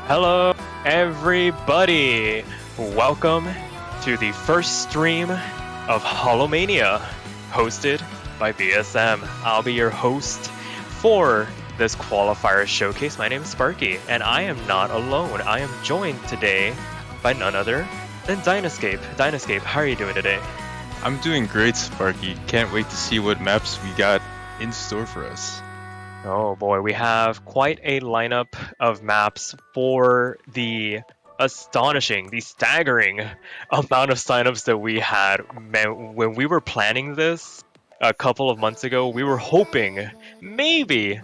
Hello, everybody! Welcome to the first stream of Holomania, hosted by BSM. I'll be your host for this qualifier showcase. My name is Sparky, and I am not alone. I am joined today by none other than Dynascape. Dynascape, how are you doing today? I'm doing great, Sparky. Can't wait to see what maps we got in store for us. Oh boy, we have quite a lineup of maps for the astonishing, the staggering amount of signups that we had. Man, when we were planning this a couple of months ago, we were hoping maybe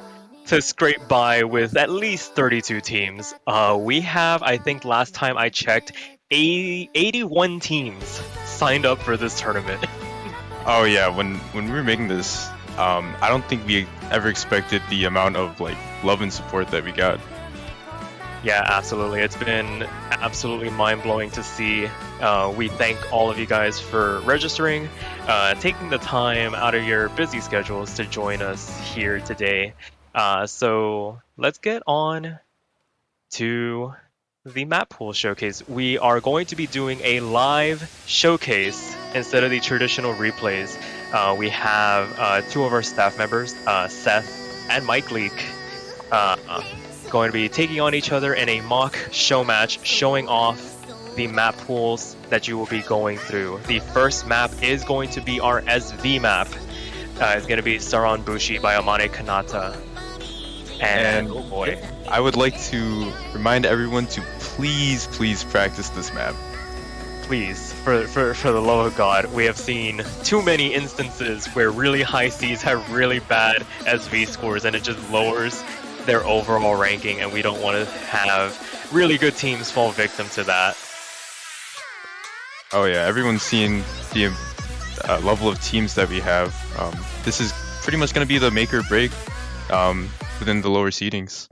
to scrape by with at least 32 teams. We have, I think last time I checked, 81 teams signed up for this tournament. Oh yeah, when we were making this, I don't think we ever expected the amount of love and support that we got. Yeah, absolutely. It's been absolutely mind-blowing to see. We thank all of you guys for registering, taking the time out of your busy schedules to join us here today. So let's get on to the map pool showcase. We are going to be doing a live showcase instead of the traditional replays. We have two of our staff members, Seth and Mike Leak, going to be taking on each other in a mock show match, showing off the map pools that you will be going through. The first map is going to be our SV map. It's going to be Saran Bushi by Amane Kanata. And oh boy, I would like to remind everyone to please practice this map. Please, for the love of God, we have seen too many instances where really high Cs have really bad SV scores and it just lowers their overall ranking, and we don't want to have really good teams fall victim to that. Oh yeah, everyone's seen the level of teams that we have. This is pretty much going to be the make or break within the lower seedings.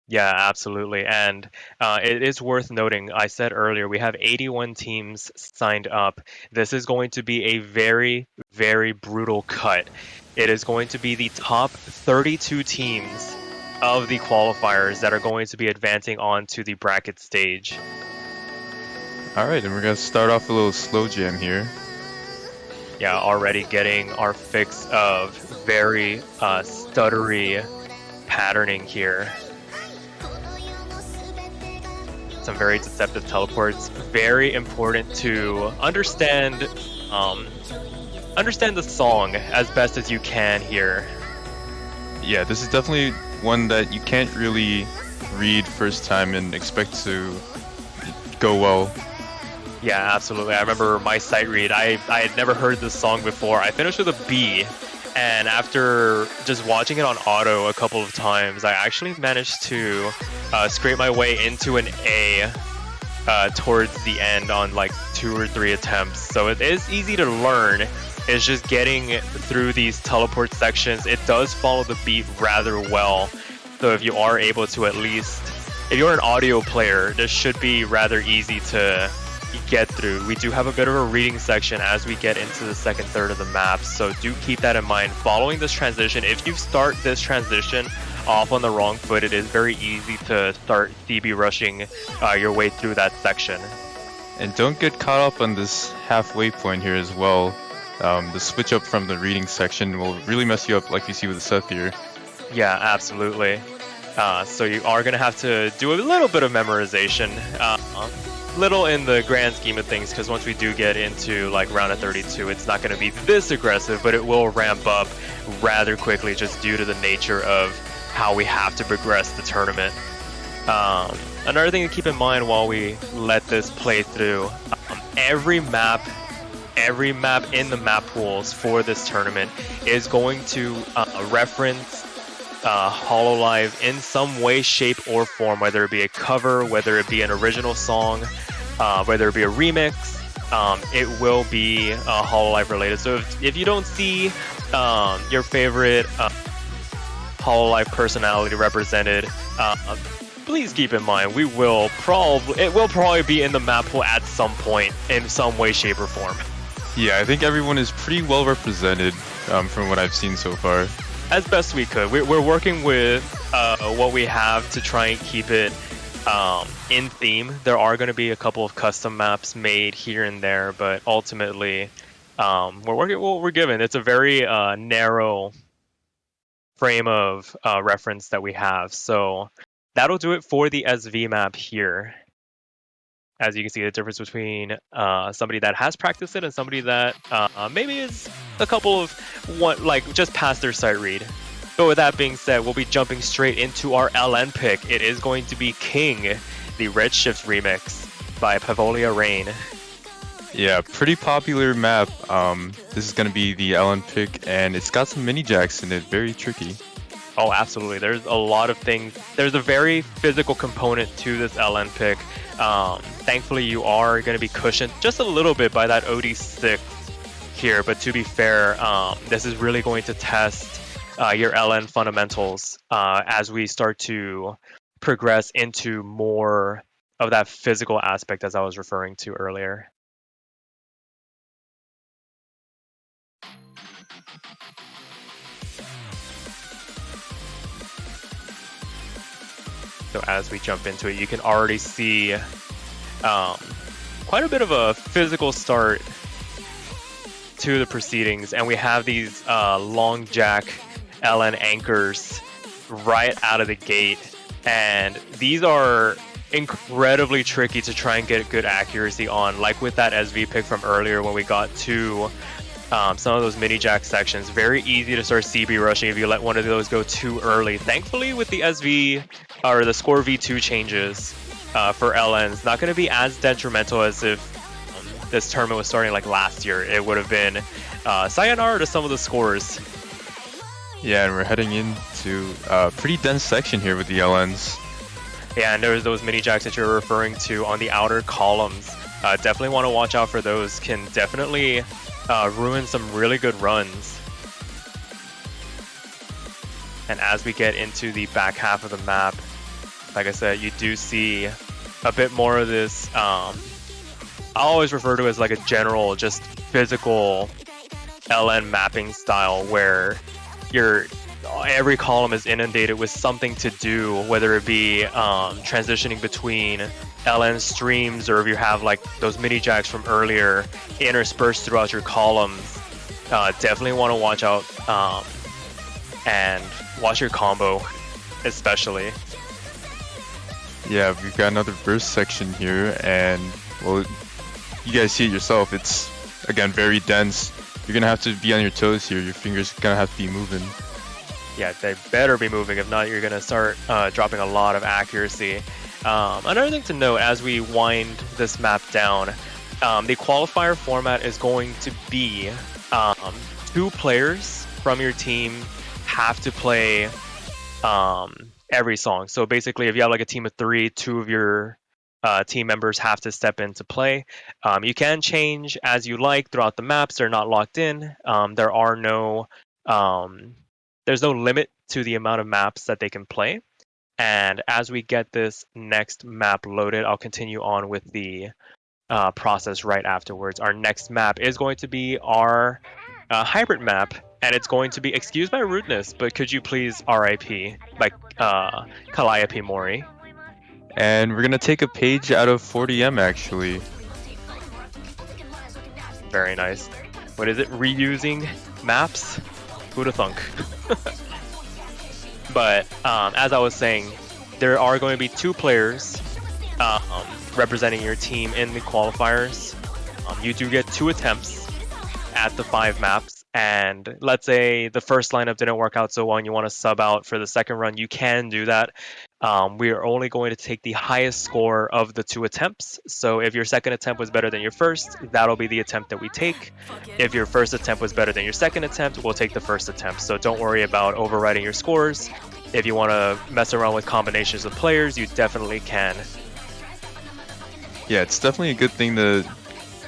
Yeah, absolutely. And it is worth noting, I said earlier, we have 81 teams signed up. This is going to be a very, very brutal cut. It is going to be the top 32 teams of the qualifiers that are going to be advancing on to the bracket stage. Alright, and we're going to start off a little slow jam here. Yeah, already getting our fix of very stuttery patterning here. Some very deceptive teleports. Very important to understand the song as best as you can here. Yeah, this is definitely one that you can't really read first time and expect to go well. Yeah, absolutely. I remember my sight read. I had never heard this song before. I finished with a B, and after just watching it on auto a couple of times, I actually managed to scrape my way into an A towards the end on like 2 or 3 attempts. So it is easy to learn. It's just getting through these teleport sections. It does follow the beat rather well. So if you are able to at least, if you're an audio player, this should be rather easy to get through. We do have a bit of a reading section as we get into the second third of the map, so do keep that in mind. Following this transition, if you start this transition off on the wrong foot, it is very easy to start DB rushing your way through that section. And don't get caught up on this halfway point here as well. The switch up from the reading section will really mess you up, like you see with Seth here. Yeah, absolutely. So you are going to have to do a little bit of memorization. Little in the grand scheme of things, because once we do get into like round of 32, it's not going to be this aggressive, but it will ramp up rather quickly just due to the nature of how we have to progress the tournament. Another thing to keep in mind while we let this play through, every map in the map pools for this tournament is going to reference Hololive in some way, shape, or form, whether it be a cover, whether it be an original song, whether it be a remix. It will be Hololive related. So if you don't see your favorite Hololive personality represented, please keep in mind it will probably be in the map pool at some point in some way, shape, or form. Yeah, I think everyone is pretty well represented from what I've seen so far. As best we could. We're working with what we have to try and keep it in theme. There are going to be a couple of custom maps made here and there, but ultimately, what we're given, it's a very narrow frame of reference that we have. So that'll do it for the SV map here. As you can see, the difference between somebody that has practiced it and somebody that maybe is a couple of just past their sight read. But with that being said, we'll be jumping straight into our LN pick. It is going to be King, the Redshift remix by Pavolia Rain. Yeah, pretty popular map. This is going to be the LN pick, and it's got some mini jacks in it. Very tricky. Oh, absolutely. There's a lot of things. There's a very physical component to this LN pick. Thankfully, you are going to be cushioned just a little bit by that OD6 here. But to be fair, this is really going to test your LN fundamentals as we start to progress into more of that physical aspect as I was referring to earlier. So as we jump into it, you can already see quite a bit of a physical start to the proceedings, and we have these long jack LN anchors right out of the gate, and these are incredibly tricky to try and get good accuracy on, like with that SV pick from earlier when we got to some of those mini jack sections. Very easy to start CB rushing if you let one of those go too early. Thankfully, with the SV or the score V2 changes for LNs, not going to be as detrimental as if this tournament was starting like last year. It would have been sayonara to some of the scores. Yeah, and we're heading into a pretty dense section here with the LNs. Yeah, and there's those mini jacks that you're referring to on the outer columns. Definitely want to watch out for those. Can definitely ruin some really good runs. And as we get into the back half of the map, like I said, you do see a bit more of this, I always refer to as like a general, just physical LN mapping style where every column is inundated with something to do, whether it be transitioning between LN streams, or if you have like those mini jacks from earlier interspersed throughout your columns. Definitely want to watch out and watch your combo, especially. Yeah, we've got another burst section here, and well, you guys see it yourself. It's again very dense. You're gonna have to be on your toes here. Your fingers are gonna have to be moving. Yeah, they better be moving. If not, you're gonna start dropping a lot of accuracy. Another thing to note as we wind this map down, the qualifier format is going to be 2 players from your team have to play every song. So basically, if you have like a team of 3, 2 of your team members have to step into play. You can change as you like throughout the maps. They're not locked in. There are no there's no limit to the amount of maps that they can play. And as we get this next map loaded, I'll continue on with the process right afterwards. Our next map is going to be our hybrid map, and it's going to be, excuse my rudeness, but could you please RIP by Calliope Mori. And we're gonna take a page out of 40M actually. Very nice. What is it? Reusing maps? Who'da thunk? But as I was saying, there are going to be 2 players representing your team in the qualifiers. You do get 2 attempts at the 5 maps, and let's say the first lineup didn't work out so well and you want to sub out for the second run, you can do that. We are only going to take the highest score of the 2 attempts. So if your second attempt was better than your first, that'll be the attempt that we take. If your first attempt was better than your second attempt, we'll take the first attempt. So don't worry about overwriting your scores. If you want to mess around with combinations of players, you definitely can. Yeah, it's definitely a good thing to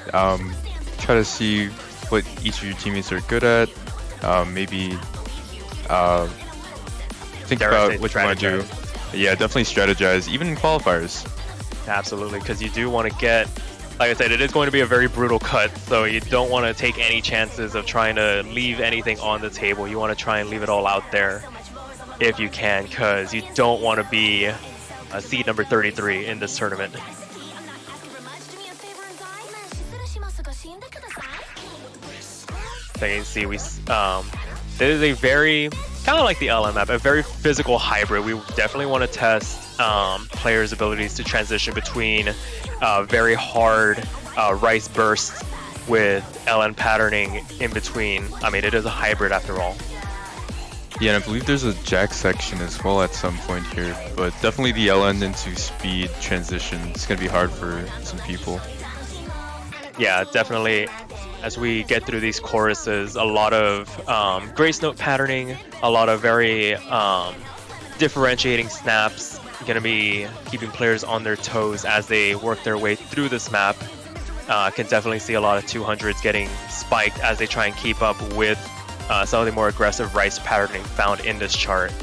try to see what each of your teammates are good at. Maybe think about what you want to do. Yeah, definitely strategize, even in qualifiers. Absolutely, because you do want to get, like I said, it is going to be a very brutal cut, so you don't want to take any chances of trying to leave anything on the table. You want to try and leave it all out there if you can, because you don't want to be seed number 33 in this tournament. So you can see this is a very kind of like the LM map, a very physical hybrid. We definitely want to test players' abilities to transition between very hard rice bursts with LN patterning in between. I mean, it is a hybrid after all. Yeah, and I believe there's a jack section as well at some point here, but definitely the LN into speed transition is going to be hard for some people. Yeah, definitely. As we get through these choruses, a lot of grace note patterning, a lot of very differentiating snaps, going to be keeping players on their toes as they work their way through this map. Can definitely see a lot of 200s getting spiked as they try and keep up with some of the more aggressive rice patterning found in this chart.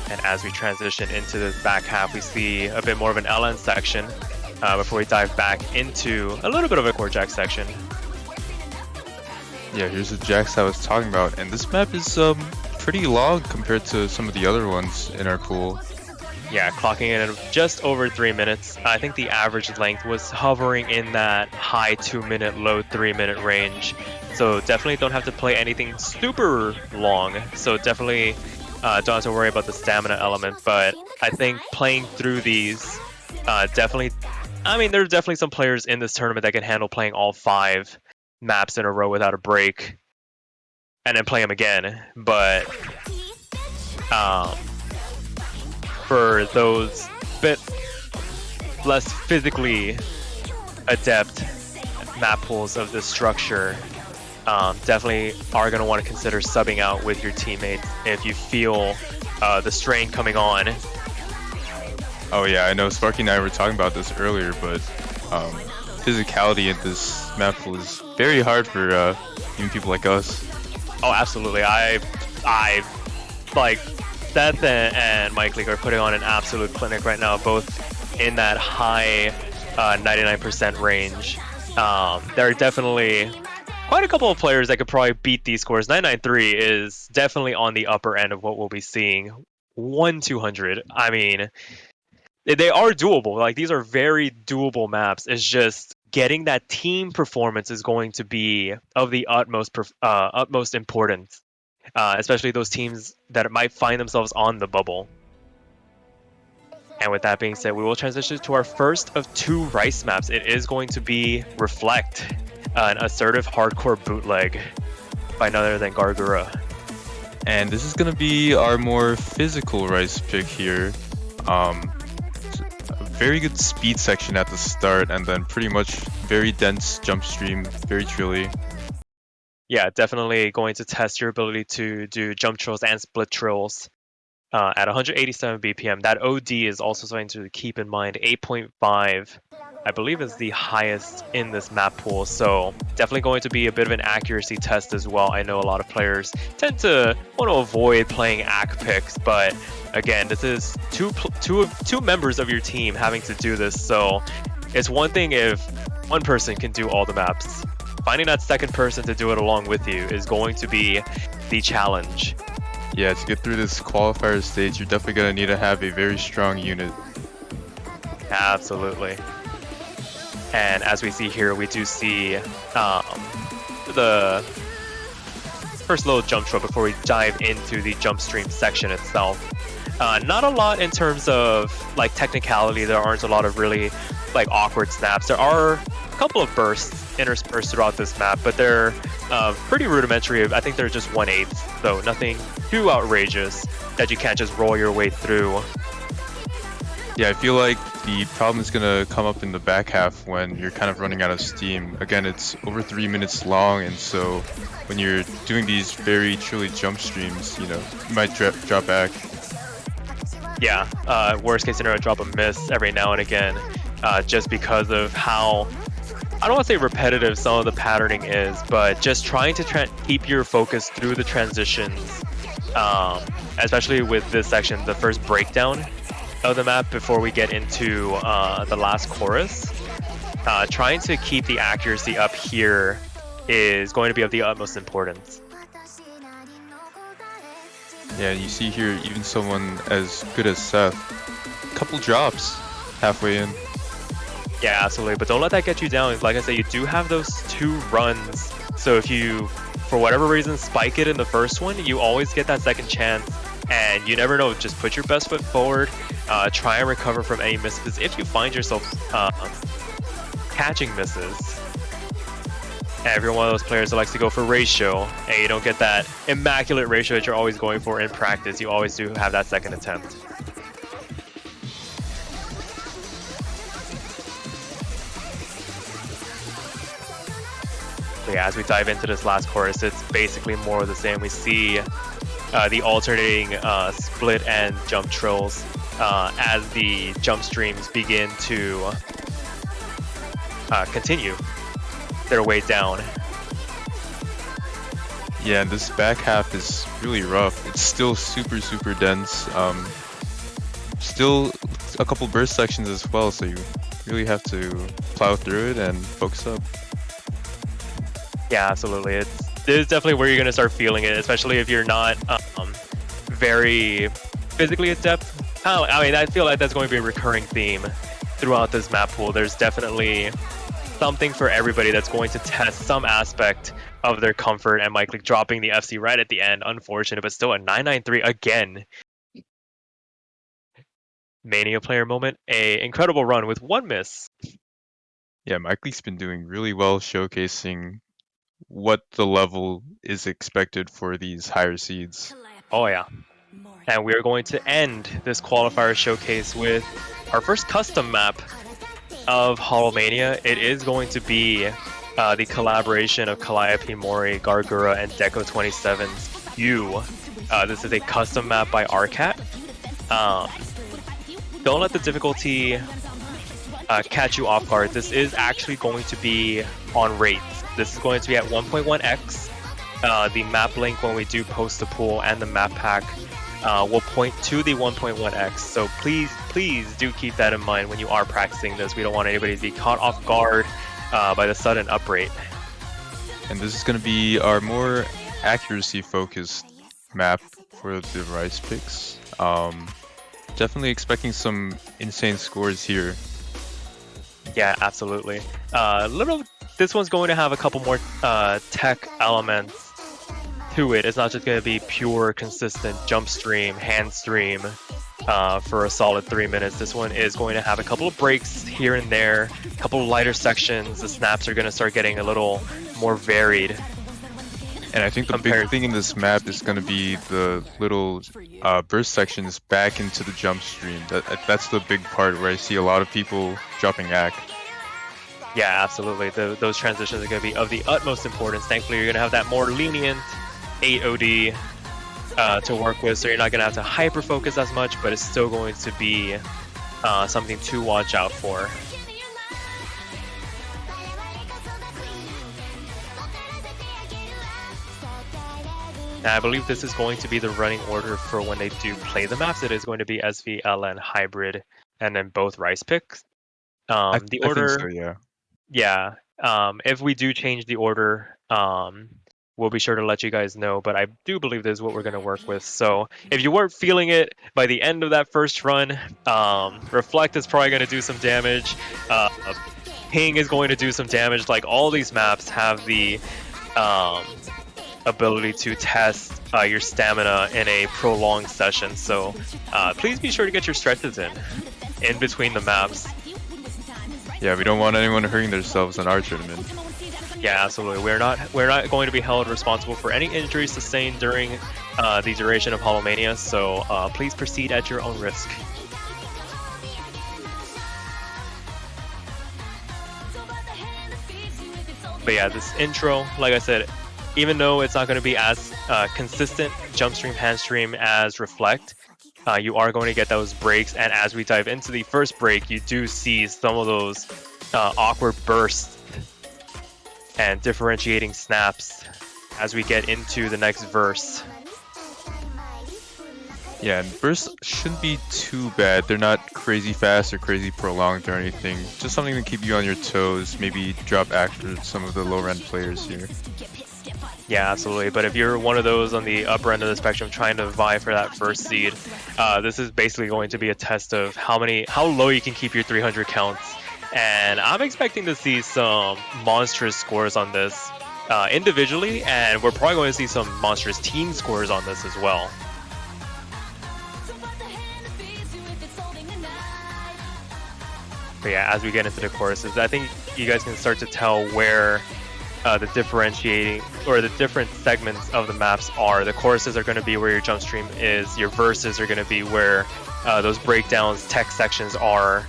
And as we transition into this back half, we see a bit more of an LN section before we dive back into a little bit of a core jack section. Yeah, here's the jacks I was talking about, and this map is pretty long compared to some of the other ones in our pool. Yeah, clocking in at just over 3 minutes. I think the average length was hovering in that high 2-minute, low 3-minute range. So definitely don't have to play anything super long. So definitely don't have to worry about the stamina element. But I think playing through these definitely... I mean, there's definitely some players in this tournament that can handle playing all 5 maps in a row without a break. And then play them again. But... for those bit less physically adept map pools of this structure, definitely are going to want to consider subbing out with your teammates if you feel the strain coming on. Oh yeah, I know Sparky and I were talking about this earlier, but physicality in this map pool is very hard for even people like us. Oh, absolutely. I like Seth and Mike League are putting on an absolute clinic right now, both in that high 99% range. There are definitely quite a couple of players that could probably beat these scores. 993 is definitely on the upper end of what we'll be seeing. 1-200. I mean, they are doable. Like, these are very doable maps. It's just getting that team performance is going to be of the utmost importance. Especially those teams that might find themselves on the bubble. And with that being said, we will transition to our first of 2 rice maps. It is going to be Reflect, an assertive hardcore bootleg by none other than Gargura. And this is going to be our more physical rice pick here. A very good speed section at the start, and then pretty much very dense jump stream, very trilly. Yeah, definitely going to test your ability to do jump trills and split trills at 187 BPM. That OD is also something to keep in mind. 8.5, I believe, is the highest in this map pool. So definitely going to be a bit of an accuracy test as well. I know a lot of players tend to want to avoid playing AC picks, but again, this is two members of your team having to do this. So it's one thing if one person can do all the maps. Finding that second person to do it along with you is going to be the challenge. Yeah, to get through this qualifier stage, you're definitely going to need to have a very strong unit. Absolutely. And as we see here, we do see the first little jump trill before we dive into the jump stream section itself. Not a lot in terms of like technicality. There aren't a lot of really like awkward snaps. There are a couple of bursts interspersed throughout this map, but they're pretty rudimentary. I think they're just 1/8, so nothing too outrageous that you can't just roll your way through. Yeah, I feel like the problem is going to come up in the back half when you're kind of running out of steam. Again, it's over 3 minutes long, and so when you're doing these very chilly jump streams, you know, you might drop back. Yeah, worst case scenario, drop a miss every now and again, just because of how, I don't want to say repetitive some of the patterning is, but just trying to keep your focus through the transitions, especially with this section, the first breakdown of the map before we get into the last chorus. Trying to keep the accuracy up here is going to be of the utmost importance. Yeah, you see here even someone as good as Seth, couple drops halfway in. Yeah, absolutely. But don't let that get you down. Like I said, you do have those 2 runs. So if you, for whatever reason, spike it in the first one, you always get that second chance. And you never know. Just put your best foot forward. Try and recover from any misses. If you find yourself catching misses, and if you're one of those players that likes to go for ratio, and you don't get that immaculate ratio that you're always going for in practice, you always do have that second attempt. But yeah, as we dive into this last chorus, it's basically more of the same. We see the alternating split and jump trills as the jump streams begin to continue their way down. Yeah, and this back half is really rough. It's still super dense. Still a couple burst sections as well, so you really have to plow through it and focus up. Yeah, absolutely. This is definitely where you're going to start feeling it, especially if you're not very physically adept. I mean, I feel like that's going to be a recurring theme throughout this map pool. There's definitely something for everybody that's going to test some aspect of their comfort, and Mike dropping the FC right at the end. Unfortunate, but still a 993 again. Mania player moment, a incredible run with 1 miss. Yeah, Mike Lee's been doing really well showcasing what the level is expected for these higher seeds. Oh yeah. And we are going to end this qualifier showcase with our first custom map of Holomania. It is going to be the collaboration of Calliope Mori, Gargura, and Deco27's You. This is a custom map by Arcat. Don't let the difficulty catch you off guard. This is actually going to be on rates. This is going to be at 1.1x. The map link when we do post the pool and the map pack will point to the 1.1x. So please do keep that in mind when you are practicing this. We don't want anybody to be caught off guard by the sudden uprate. And this is going to be our more accuracy focused map for the rice picks. Definitely expecting some insane scores here. Yeah, absolutely. This one's going to have a couple more tech elements to it. It's not just going to be pure, consistent jump stream, hand stream for a solid 3 minutes. This one is going to have a couple of breaks here and there, a couple of lighter sections. The snaps are going to start getting a little more varied. And I think the big thing in this map is going to be the little burst sections back into the jump stream. That's the big part where I see a lot of people dropping ACK. Yeah, absolutely. Those transitions are going to be of the utmost importance. Thankfully, you're going to have that more lenient 8 OD to work with, so you're not going to have to hyper-focus as much, but it's still going to be something to watch out for. And I believe this is going to be the running order for when they do play the maps. It is going to be SV, LN, Hybrid, and then both rice picks. The order, I think so, yeah. Yeah. If we do change the order, we'll be sure to let you guys know. But I do believe this is what we're going to work with. So if you weren't feeling it by the end of that first run, Reflect is probably going to do some damage. Ping is going to do some damage. Like, all these maps have the ability to test your stamina in a prolonged session. So please be sure to get your stretches in between the maps. Yeah, we don't want anyone hurting themselves in our tournament. Yeah, absolutely. We're not going to be held responsible for any injuries sustained during the duration of Holomania, so please proceed at your own risk. But yeah, this intro, like I said, even though it's not going to be as consistent jump stream, hand stream as Reflect, you are going to get those breaks, and as we dive into the first break, you do see some of those awkward bursts and differentiating snaps as we get into the next verse. Yeah, and bursts shouldn't be too bad. They're not crazy fast or crazy prolonged or anything. Just something to keep you on your toes, maybe drop after some of the low-end players here. Yeah, absolutely. But if you're one of those on the upper end of the spectrum trying to vie for that first seed, this is basically going to be a test of how low you can keep your 300 counts. And I'm expecting to see some monstrous scores on this individually, and we're probably going to see some monstrous team scores on this as well. But yeah, as we get into the courses, I think you guys can start to tell where the differentiating or the different segments of the maps are. The courses are going to be where your jump stream is. Your verses are going to be where those breakdowns, tech sections are,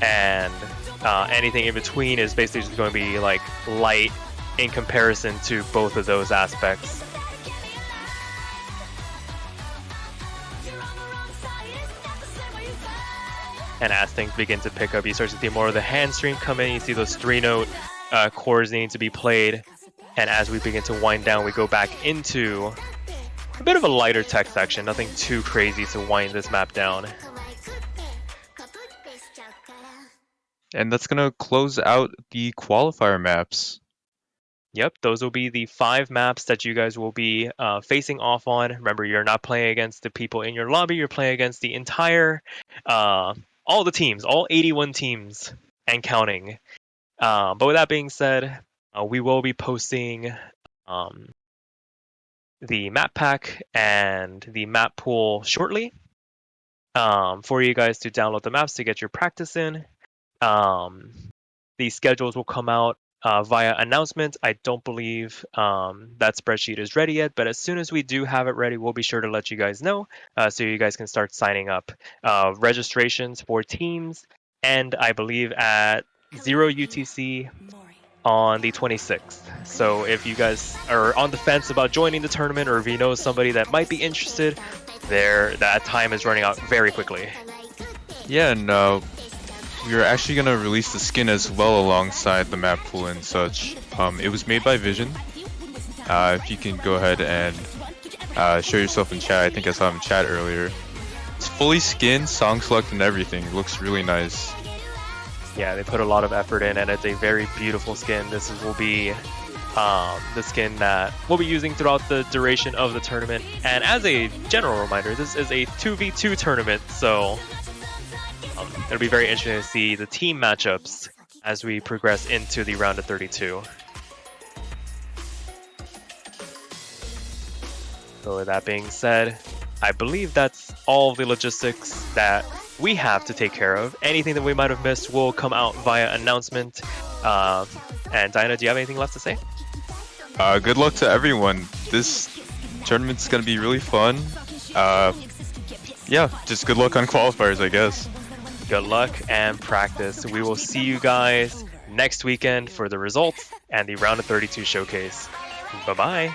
and anything in between is basically just going to be like light in comparison to both of those aspects. And as things begin to pick up, you start to see more of the hand stream come in. You see those 3-note chords needing to be played. And as we begin to wind down, we go back into a bit of a lighter tech section. Nothing too crazy to wind this map down. And that's gonna close out the qualifier maps. Yep, those will be the 5 maps that you guys will be facing off on. Remember, you're not playing against the people in your lobby. You're playing against the entire, all the teams, all 81 teams and counting. But with that being said, we will be posting the map pack and the map pool shortly for you guys to download the maps to get your practice in. The schedules will come out via announcement. I don't believe that spreadsheet is ready yet, but as soon as we do have it ready, we'll be sure to let you guys know so you guys can start signing up. Registrations for teams, and I believe at 0 UTC on the 26th. So if you guys are on the fence about joining the tournament, or if you know somebody that might be interested, that time is running out very quickly. Yeah, and we're actually gonna release the skin as well alongside the map pool and such. It was made by Vision. If you can go ahead and show yourself in chat. I think I saw him in chat earlier. It's fully skinned, song select, and everything. It looks really nice. Yeah, they put a lot of effort in, and it's a very beautiful skin. Will be the skin that we'll be using throughout the duration of the tournament. And as a general reminder, this is a 2v2 tournament, so it'll be very interesting to see the team matchups as we progress into the round of 32. So with that being said, I believe that's all the logistics that we have to take care of. Anything that we might have missed will come out via announcement. And Diana, do you have anything left to say? Good luck to everyone. This tournament's gonna be really fun. Yeah, just good luck on qualifiers, I guess. Good luck and practice. We will see you guys next weekend for the results and the round of 32 showcase. Bye-bye.